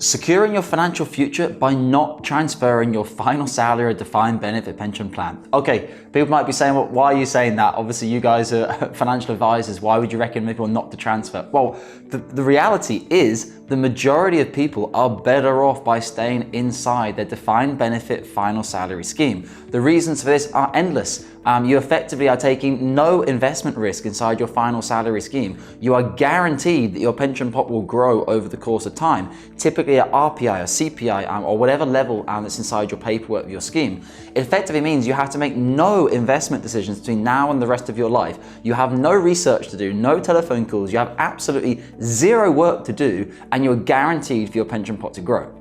Securing your financial future by not transferring your final salary or defined benefit pension plan. Okay, people might be saying, well, why are you saying that? Obviously, you guys are financial advisors. Why would you recommend people not to transfer? Well, the reality is the majority of people are better off by staying inside their defined benefit final salary scheme. The reasons for this are endless. You effectively are taking no investment risk inside your final salary scheme. You are guaranteed that your pension pot will grow over the course of time, typically at RPI or CPI or whatever level that's inside your paperwork of your scheme. It effectively means you have to make no investment decisions between now and the rest of your life. You have no research to do, no telephone calls, you have absolutely zero work to do, and you're guaranteed for your pension pot to grow.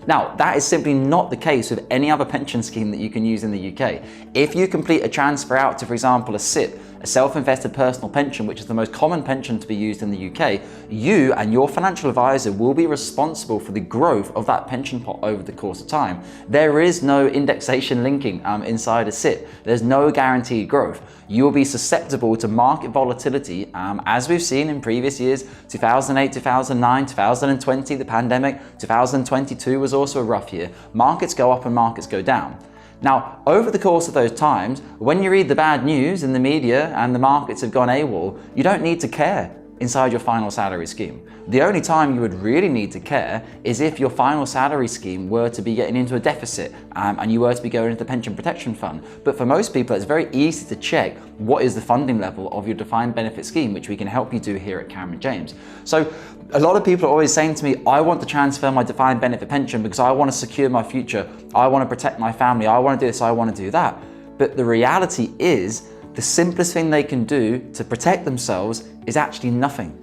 Now, that is simply not the case with any other pension scheme that you can use in the UK. If you complete a transfer out to, for example, a SIPP, a self-invested personal pension, which is the most common pension to be used in the UK, you and your financial advisor will be responsible for the growth of that pension pot over the course of time. There is no indexation linking inside a SIPP. There's no guaranteed growth. You'll be susceptible to market volatility, as we've seen in previous years, 2008, 2009, 2020, the pandemic, 2022 was also a rough year. Markets go up and markets go down. Now, over the course of those times, when you read the bad news in the media and the markets have gone AWOL, you don't need to care inside your final salary scheme. The only time you would really need to care is if your final salary scheme were to be getting into a deficit and you were to be going into the pension protection fund. But for most people, it's very easy to check what is the funding level of your defined benefit scheme, which we can help you do here at Cameron James. So a lot of people are always saying to me, I want to transfer my defined benefit pension because I want to secure my future. I want to protect my family. I want to do this. I want to do that. But the reality is, the simplest thing they can do to protect themselves is actually nothing.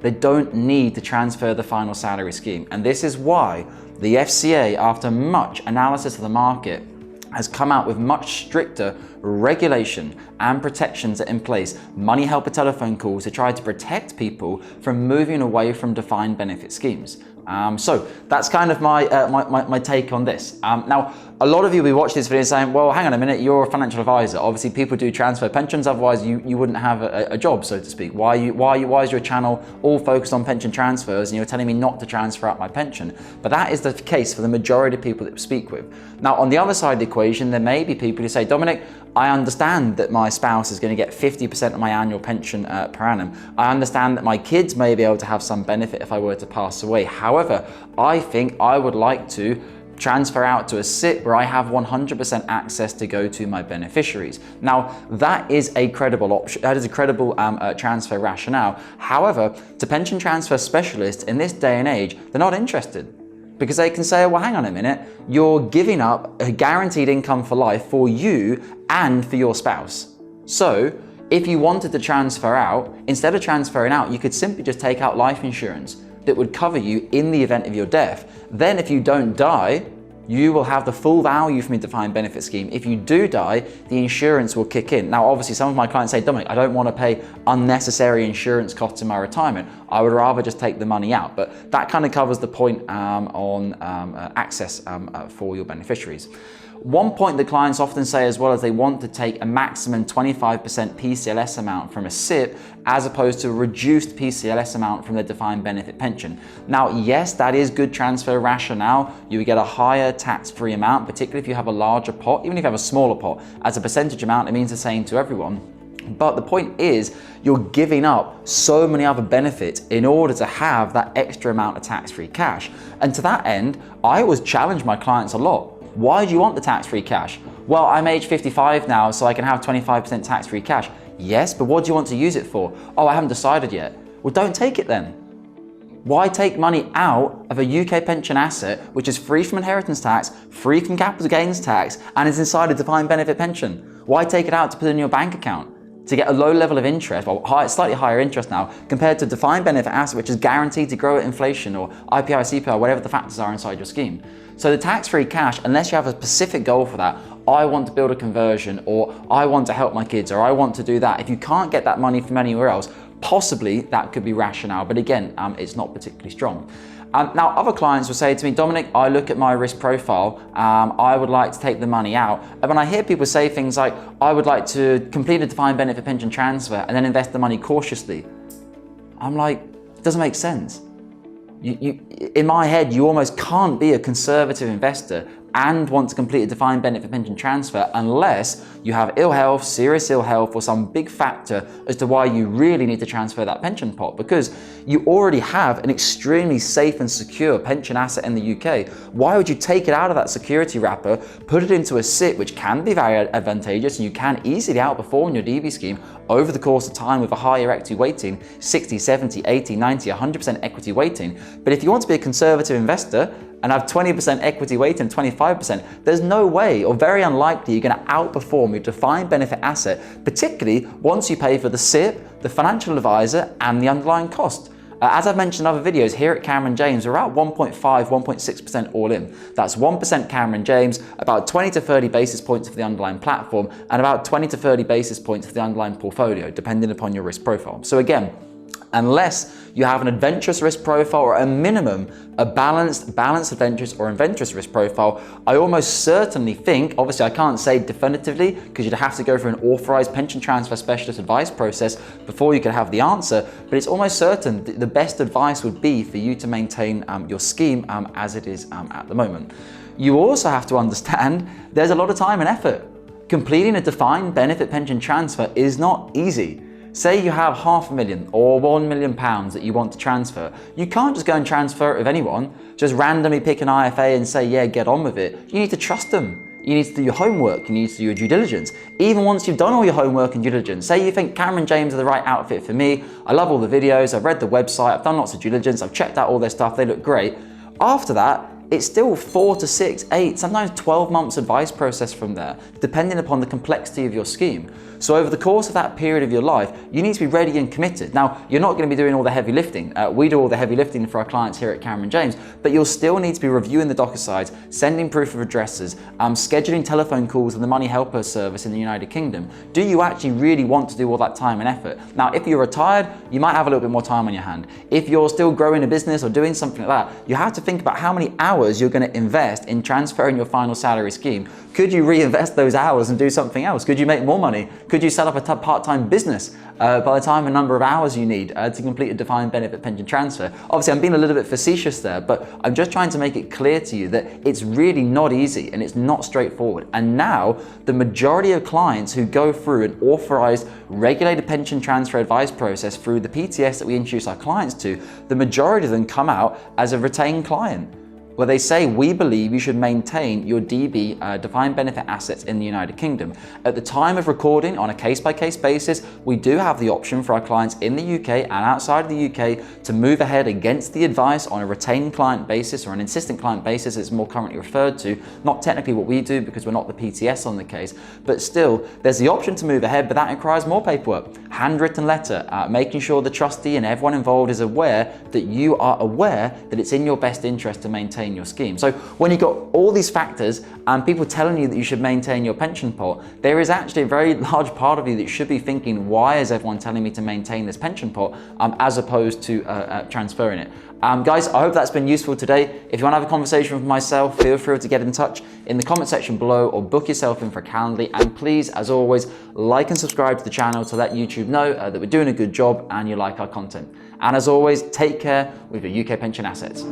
They don't need to transfer the final salary scheme. And this is why the FCA, after much analysis of the market, has come out with much stricter regulation and protections in place, money helper telephone calls to try to protect people from moving away from defined benefit schemes. So that's kind of my take on this. Now, a lot of you will be watching this video saying, well, hang on a minute, you're a financial advisor. Obviously, people do transfer pensions, otherwise you wouldn't have a job, so to speak. Why is your channel all focused on pension transfers and you're telling me not to transfer out my pension? But that is the case for the majority of people that we speak with. Now, on the other side of the equation, there may be people who say, Dominic, I understand that my spouse is going to get 50% of my annual pension per annum. I understand that my kids may be able to have some benefit if I were to pass away. However, I think I would like to transfer out to a SIPP where I have 100% access to go to my beneficiaries. Now, that is a credible option. That is a credible transfer rationale. However, to pension transfer specialists in this day and age, they're not interested. Because they can say, well, hang on a minute, you're giving up a guaranteed income for life for you and for your spouse. So if you wanted to transfer out, instead of transferring out, you could simply just take out life insurance that would cover you in the event of your death. Then if you don't die, you will have the full value from your defined benefit scheme. If you do die, the insurance will kick in. Now, obviously, some of my clients say, Dominic, I don't want to pay unnecessary insurance costs in my retirement. I would rather just take the money out. But that kind of covers the point on access for your beneficiaries. One point that clients often say as well is they want to take a maximum 25% PCLS amount from a SIPP as opposed to a reduced PCLS amount from their defined benefit pension. Now, yes, that is good transfer rationale. You would get a higher tax-free amount, particularly if you have a larger pot. Even if you have a smaller pot, as a percentage amount, it means the same to everyone. But the point is, you're giving up so many other benefits in order to have that extra amount of tax-free cash. And to that end, I always challenge my clients a lot. Why do you want the tax-free cash? Well, I'm age 55 now, so I can have 25% tax-free cash. Yes, but what do you want to use it for? Oh, I haven't decided yet. Well, don't take it then. Why take money out of a UK pension asset, which is free from inheritance tax, free from capital gains tax, and is inside a defined benefit pension? Why take it out to put in your bank account to get a low level of interest, or slightly higher interest now, compared to a defined benefit asset, which is guaranteed to grow at inflation or IPI, CPI, whatever the factors are inside your scheme? So the tax-free cash, unless you have a specific goal for that, I want to build a conversion, or I want to help my kids, or I want to do that. If you can't get that money from anywhere else, possibly that could be rationale, but again, it's not particularly strong. Now, other clients will say to me, Dominic, I look at my risk profile, I would like to take the money out. And when I hear people say things like, I would like to complete a defined benefit pension transfer and then invest the money cautiously, I'm like, it doesn't make sense. in my head, you almost can't be a conservative investor and want to complete a defined benefit pension transfer unless you have ill health, serious ill health, or some big factor as to why you really need to transfer that pension pot, because you already have an extremely safe and secure pension asset in the UK. Why would you take it out of that security wrapper, put it into a SIPP, which can be very advantageous, and you can easily outperform your DB scheme over the course of time with a higher equity weighting, 60, 70, 80, 90, 100% equity weighting. But if you want to be a conservative investor and have 20% equity weight and 25%, there's no way, or very unlikely, you're going to outperform your defined benefit asset, particularly once you pay for the SIPP, the financial advisor, and the underlying cost. As I've mentioned in other videos, here at Cameron James, we're at 1.5, 1.6% all in. That's 1% Cameron James, about 20 to 30 basis points for the underlying platform, and about 20 to 30 basis points for the underlying portfolio, depending upon your risk profile. So again, unless you have an adventurous risk profile, or a minimum, a balanced adventurous or adventurous risk profile, I almost certainly think, obviously I can't say definitively because you'd have to go through an authorized pension transfer specialist advice process before you could have the answer, but it's almost certain that the best advice would be for you to maintain your scheme as it is at the moment. You also have to understand there's a lot of time and effort. Completing a defined benefit pension transfer is not easy. Say you have £500,000 or £1 million that you want to transfer. You can't just go and transfer it with anyone, just randomly pick an IFA and say, yeah, get on with it. You need to trust them. You need to do your homework. You need to do your due diligence. Even once you've done all your homework and due diligence, say you think Cameron James are the right outfit for me. I love all the videos. I've read the website. I've done lots of due diligence. I've checked out all their stuff. They look great. After that, it's still 4 to 6, 8, sometimes 12 months advice process from there, depending upon the complexity of your scheme. So over the course of that period of your life, you need to be ready and committed. Now, you're not going to be doing all the heavy lifting. We do all the heavy lifting for our clients here at Cameron James, but you'll still need to be reviewing the DocuSides, sending proof of addresses, scheduling telephone calls with the Money Helper service in the United Kingdom. Do you actually really want to do all that time and effort? Now, if you're retired, you might have a little bit more time on your hand. If you're still growing a business or doing something like that, you have to think about how many hours you're going to invest in transferring your final salary scheme. Could you reinvest those hours and do something else? Could you make more money? Could you set up a part-time business by the time and number of hours you need to complete a defined benefit pension transfer? Obviously, I'm being a little bit facetious there, but I'm just trying to make it clear to you that it's really not easy and it's not straightforward. And now, the majority of clients who go through an authorized, regulated pension transfer advice process through the PTS that we introduce our clients to, the majority of them come out as a retained client, where they say, we believe you should maintain your DB defined benefit assets in the United Kingdom. At the time of recording, on a case-by-case basis, we do have the option for our clients in the UK and outside of the UK to move ahead against the advice on a retained client basis, or an insistent client basis it's more currently referred to. Not technically what we do because we're not the PTS on the case, but still, there's the option to move ahead, but that requires more paperwork. Handwritten letter, making sure the trustee and everyone involved is aware that you are aware that it's in your best interest to maintain your scheme. So when you've got all these factors and people telling you that you should maintain your pension pot, there is actually a very large part of you that should be thinking, why is everyone telling me to maintain this pension pot as opposed to transferring it? Guys, I hope that's been useful today. If you want to have a conversation with myself, feel free to get in touch in the comment section below or book yourself in for a Calendly. And please, as always, like and subscribe to the channel to let YouTube know that we're doing a good job and you like our content. And as always, take care with your UK pension assets.